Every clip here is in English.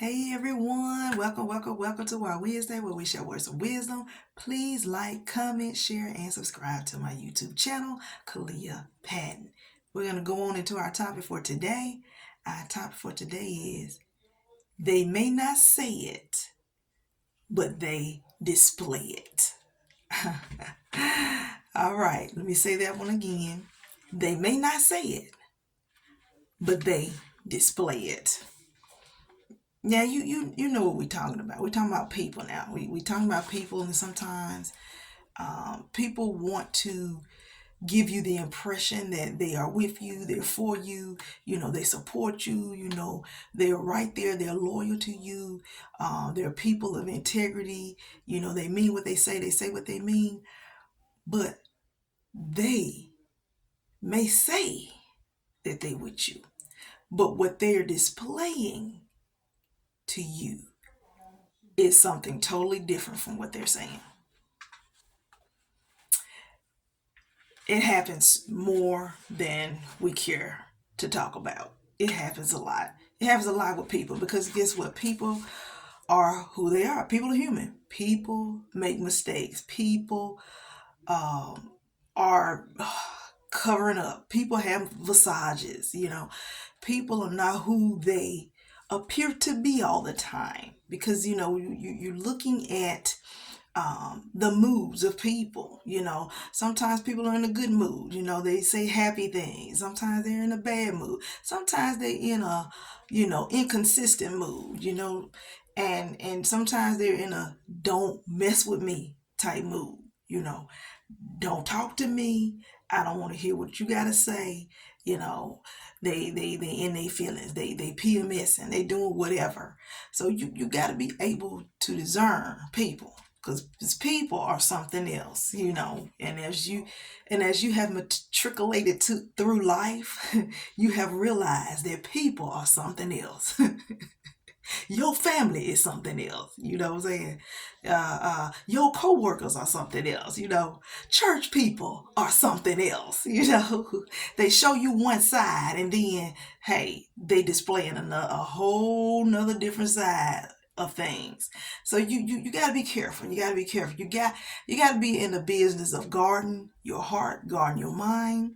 Hey everyone, welcome to our Wednesday where we share words of wisdom. Please like, comment, share, and subscribe to my YouTube channel, Kalia Patton. We're going to go on into our topic for today. Our topic for today is they may not say it, but they display it. All right, let me say that one again. They may not say it, but they display it. Now you know what we're talking about. We're talking about people now. We talking about people, and sometimes people want to give you the impression that they are with you, they're for you, they support you, they're right there, they're loyal to you, they're people of integrity, they mean what they say what they mean, but they may say that they with you, but what they're displaying to you is something totally different from what they're saying. It happens more than we care to talk about. It happens a lot. It happens a lot with people because guess what? People are who they are. People are human. People make mistakes. People are covering up. People have visages. People are not who they appear to be all the time because you're looking at the moods of people. Sometimes people are in a good mood. They say happy things. Sometimes they're in a bad mood. Sometimes they're in a inconsistent mood. And sometimes they're in a don't mess with me type mood. Don't talk to me. I don't want to hear what you gotta say. They in their feelings. They PMSing. They doing whatever. So you gotta be able to discern people because people are something else. And as you have matriculated through life, you have realized that people are something else. Your family is something else. You know what I'm saying? Your co-workers are something else. Church people are something else. They show you one side and then, hey, they displaying a whole nother different side of things. So you got to be careful. You got to be careful. You got to be in the business of guarding your heart, guarding your mind,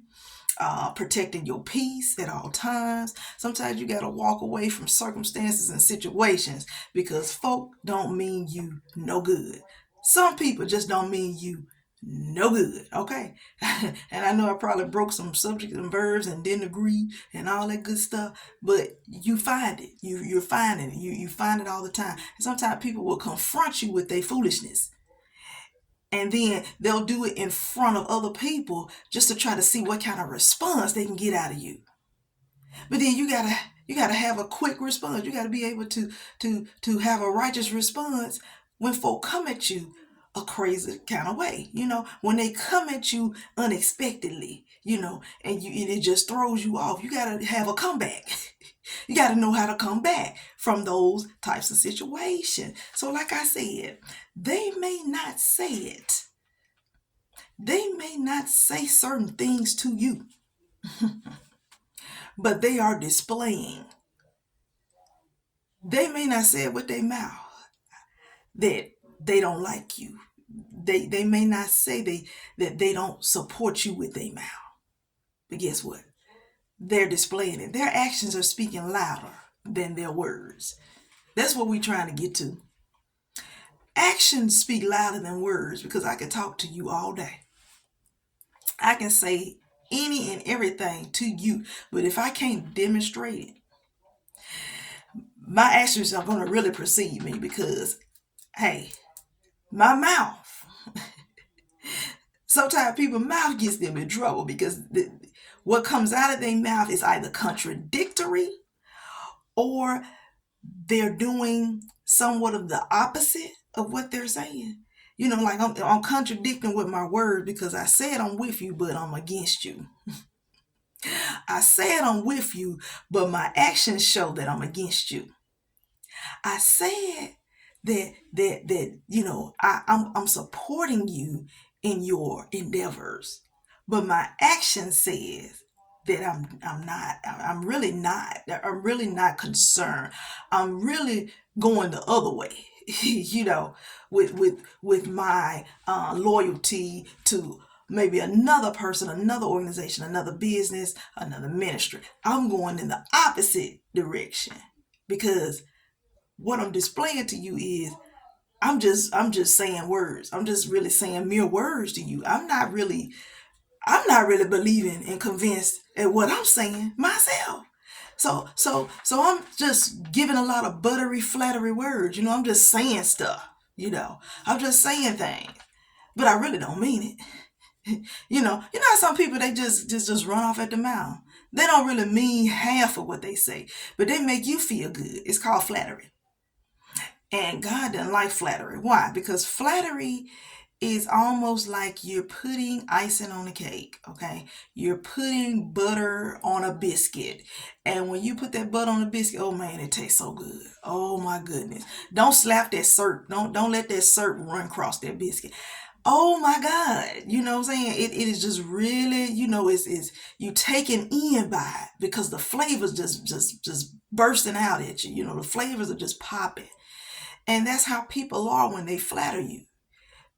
protecting your peace at all times. Sometimes you got to walk away from circumstances and situations because folk don't mean you no good. Some people just don't mean you no good, okay? And I know I probably broke some subjects and verbs and didn't agree and all that good stuff, but you find it. You're finding it. You find it all the time. And sometimes people will confront you with their foolishness, and then they'll do it in front of other people just to try to see what kind of response they can get out of you. But then you gotta have a quick response. You gotta be able to have a righteous response when folk come at you a crazy kind of way. When they come at you unexpectedly, and it just throws you off. You gotta have a comeback. You got to know how to come back from those types of situations. So like I said, they may not say it. They may not say certain things to you, but they are displaying. They may not say it with their mouth that they don't like you. They may not say that they don't support you with their mouth. But guess what? They're displaying it. Their actions are speaking louder than their words. That's what we're trying to get to. Actions speak louder than words because I can talk to you all day. I can say any and everything to you, but if I can't demonstrate it, my actions are going to really precede me because, hey, my mouth, sometimes people's mouth gets them in trouble because what comes out of their mouth is either contradictory or they're doing somewhat of the opposite of what they're saying. Like I'm contradicting with my words because I said I'm with you, but I'm against you. I said I'm with you, but my actions show that I'm against you. I said I'm supporting you in your endeavors, but my action says that I'm really not concerned. I'm really going the other way, you know, with my loyalty to maybe another person, another organization, another business, another ministry. I'm going in the opposite direction because what I'm displaying to you is I'm just saying words. I'm just really saying mere words to you. I'm not really believing and convinced at what I'm saying myself. So I'm just giving a lot of buttery, flattery words. I'm just saying stuff. I'm just saying things, but I really don't mean it. How some people they just run off at the mouth. They don't really mean half of what they say, but they make you feel good. It's called flattery, and God doesn't like flattery. Why? Because flattery is almost like you're putting icing on a cake, okay? You're putting butter on a biscuit. And when you put that butter on a biscuit, oh man, it tastes so good. Oh my goodness. Don't slap that syrup. Don't let that syrup run across that biscuit. Oh my God. You know what I'm saying? It is just really, it's you taken in by it because the flavors just bursting out at you. The flavors are just popping. And that's how people are when they flatter you.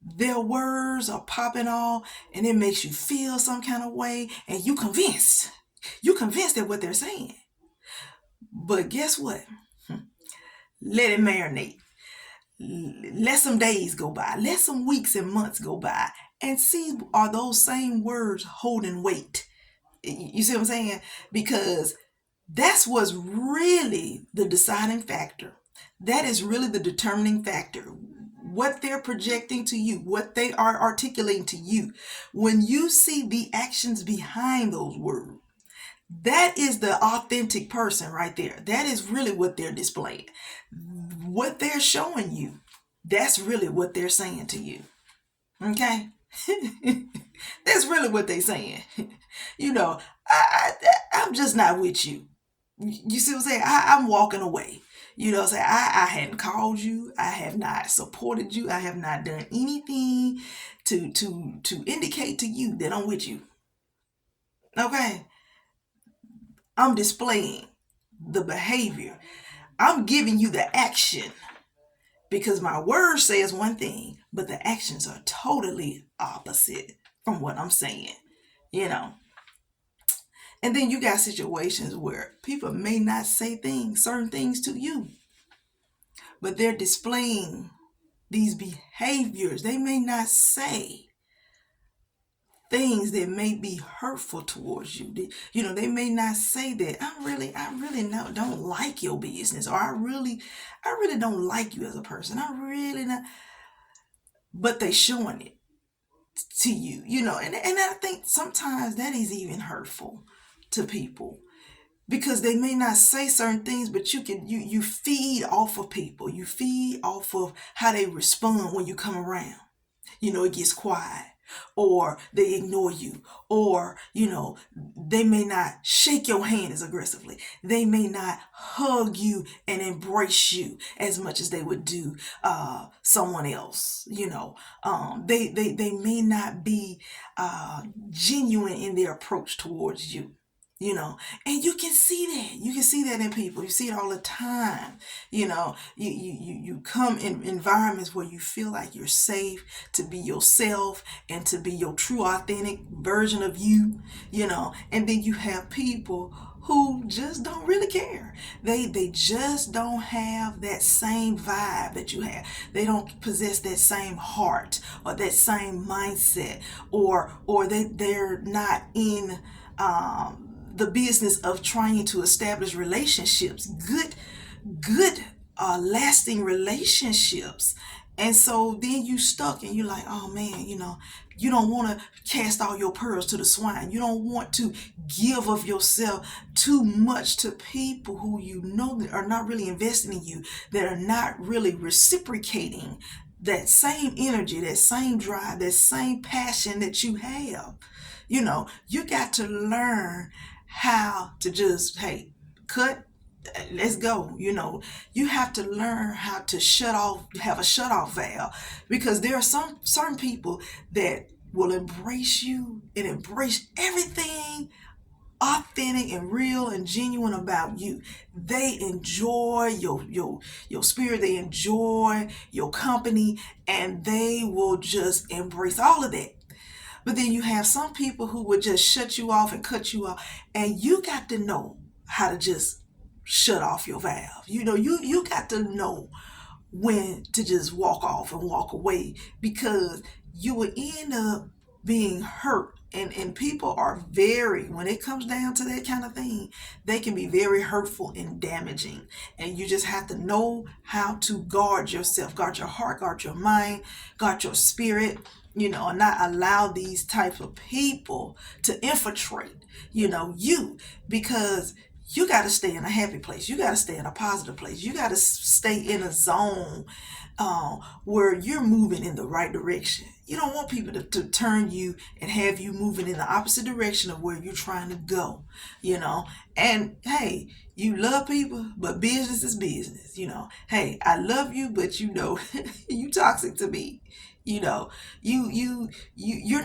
Their words are popping off and it makes you feel some kind of way and you convinced. You convinced at what they're saying. But guess what? Let it marinate. Let some days go by. Let some weeks and months go by and see, are those same words holding weight? You see what I'm saying? Because that's what's really the deciding factor. That is really the determining factor. What they're projecting to you, what they are articulating to you. When you see the actions behind those words, that is the authentic person right there. That is really what they're displaying. What they're showing you, that's really what they're saying to you. Okay? That's really what they're saying. I'm just not with you. You see what I'm saying? I'm walking away. Say I hadn't called you. I have not supported you. I have not done anything to indicate to you that I'm with you. Okay? I'm displaying the behavior. I'm giving you the action because my word says one thing, but the actions are totally opposite from what I'm saying. You know. And then you got situations where people may not say certain things to you, but they're displaying these behaviors. They may not say things that may be hurtful towards you. They may not say that I really don't like your business, or I really don't like you as a person. I really not, but they showing it to you. And I think sometimes that is even hurtful to people because they may not say certain things, but you feed off of people. You feed off of how they respond when you come around. It gets quiet, or they ignore you, or they may not shake your hand as aggressively. They may not hug you and embrace you as much as they would do someone else. They may not be genuine in their approach towards you. And you can see that in people. You see it all the time. You come in environments where you feel like you're safe to be yourself and to be your true authentic version of you. And then you have people who just don't really care. They just don't have that same vibe that you have. They don't possess that same heart or that same mindset, or they're not in the business of trying to establish relationships, good lasting relationships. And so then you stuck and you're like, oh man, you don't want to cast all your pearls to the swine. You don't want to give of yourself too much to people who that are not really investing in you, that are not really reciprocating that same energy, that same drive, that same passion that you have. You got to learn how to just, hey, cut, let's go. You have to learn how to have a shut off valve, because there are some people that will embrace you and embrace everything authentic and real and genuine about you. They enjoy your spirit, they enjoy your company, and they will just embrace all of that. But then you have some people who would just shut you off and cut you off, and you got to know how to just shut off your valve. You got to know when to just walk off and walk away, because you will end up being hurt. And people are very, when it comes down to that kind of thing, they can be very hurtful and damaging. And you just have to know how to guard yourself, guard your heart, guard your mind, guard your spirit, and not allow these types of people to infiltrate, you, because you got to stay in a happy place. You got to stay in a positive place. You got to stay in a zone where you're moving in the right direction. You don't want people to turn you and have you moving in the opposite direction of where you're trying to go, And hey, you love people, but business is business, Hey, I love you, but you toxic to me. You're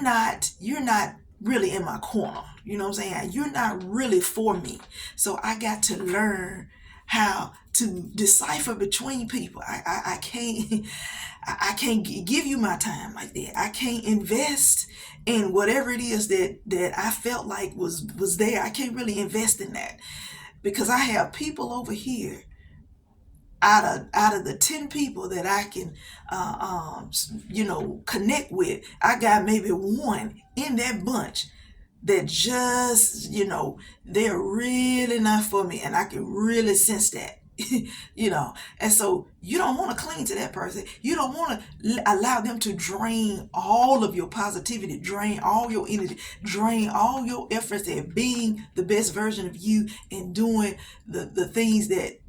not really in my corner. You know what I'm saying? You're not really for me. So I got to learn how to decipher between people. I can't give you my time like that. I can't invest in whatever it is that I felt like was there. I can't really invest in that, because I have people over here. Out of the 10 people that I can, connect with, I got maybe one in that bunch that just, they're really not for me, and I can really sense that. And so you don't want to cling to that person. You don't want to allow them to drain all of your positivity, drain all your energy, drain all your efforts at being the best version of you and doing the things that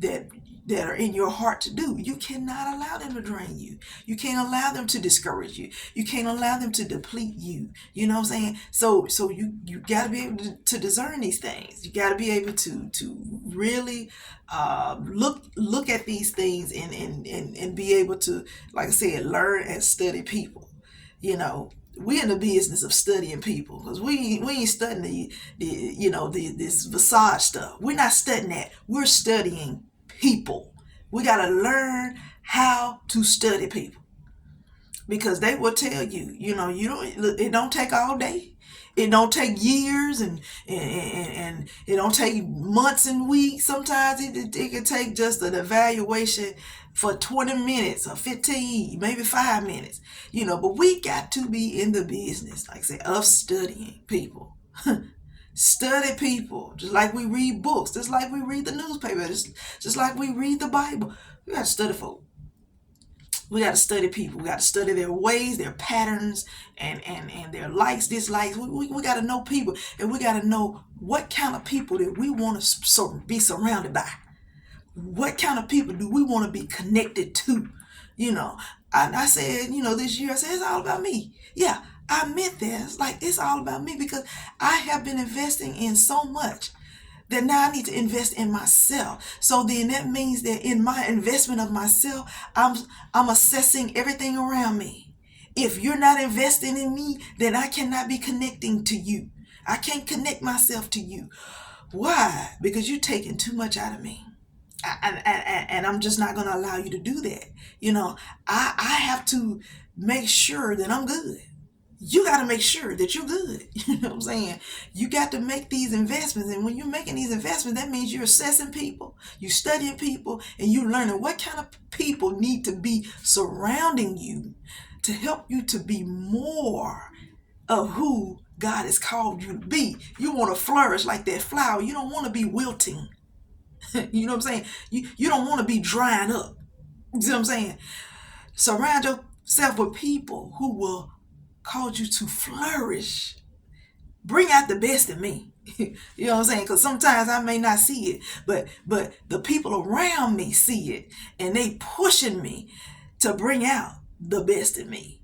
are in your heart to do. You cannot allow them to drain you. You can't allow them to discourage you. You can't allow them to deplete you. You know what I'm saying? So you got to be able to discern these things. You got to be able to really look at these things and be able to, like I said, learn and study people. We in the business of studying people, because we ain't studying this facade stuff. We're not studying that. We're studying people. We got to learn how to study people, because they will tell you, it don't take all day. It don't take years, and it don't take months and weeks. Sometimes it can take just an evaluation for 20 minutes or 15, maybe 5 minutes, but we got to be in the business, like I said, of studying people. Study people, just like we read books, just like we read the newspaper, just like we read the Bible. We got to study folk. We got to study people. We got to study their ways, their patterns, and their likes, dislikes. We got to know people, and we got to know what kind of people that we want to be surrounded by. What kind of people do we want to be connected to? I said, this year I said, it's all about me. Yeah, I meant that. It's all about me, because I have been investing in so much that now I need to invest in myself. So then that means that in my investment of myself, I'm assessing everything around me. If you're not investing in me, then I cannot be connecting to you. I can't connect myself to you. Why? Because you're taking too much out of me. And I'm just not going to allow you to do that. I have to make sure that I'm good. You got to make sure that you're good. You know what I'm saying? You got to make these investments. And when you're making these investments, that means you're assessing people, you studying people, and you learning what kind of people need to be surrounding you to help you to be more of who God has called you to be. You want to flourish like that flower. You don't want to be wilting. You know what I'm saying? You don't want to be drying up. You see what I'm saying? Surround yourself with people who will cause you to flourish. Bring out the best in me. You know what I'm saying? Because sometimes I may not see it, but the people around me see it, and they pushing me to bring out the best in me.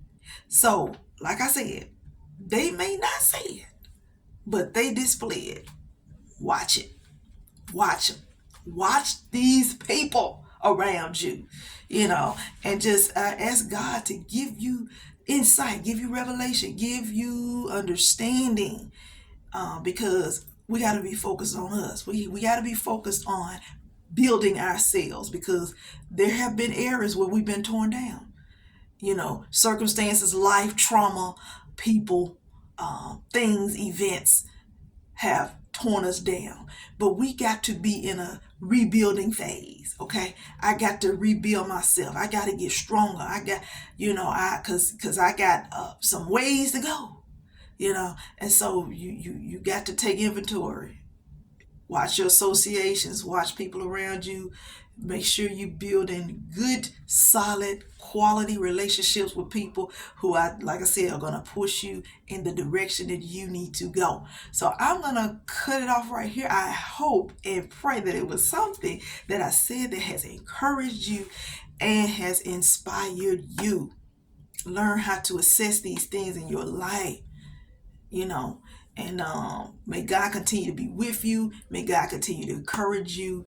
So, like I said, they may not see it, but they display it. Watch it. Watch them. Watch these people around you, and just ask God to give you insight, give you revelation, give you understanding, because we got to be focused on us. We got to be focused on building ourselves, because there have been areas where we've been torn down. Circumstances, life, trauma, people, things, events have torn us down. But we got to be in a rebuilding phase. Okay, I got to rebuild myself. I got to get stronger. I got, because I got some ways to go. And so you got to take inventory. Watch your associations, watch people around you. Make sure you building good, solid, quality relationships with people who, like I said, are going to push you in the direction that you need to go. So I'm going to cut it off right here. I hope and pray that it was something that I said that has encouraged you and has inspired you. Learn how to assess these things in your life, and may God continue to be with you. May God continue to encourage you.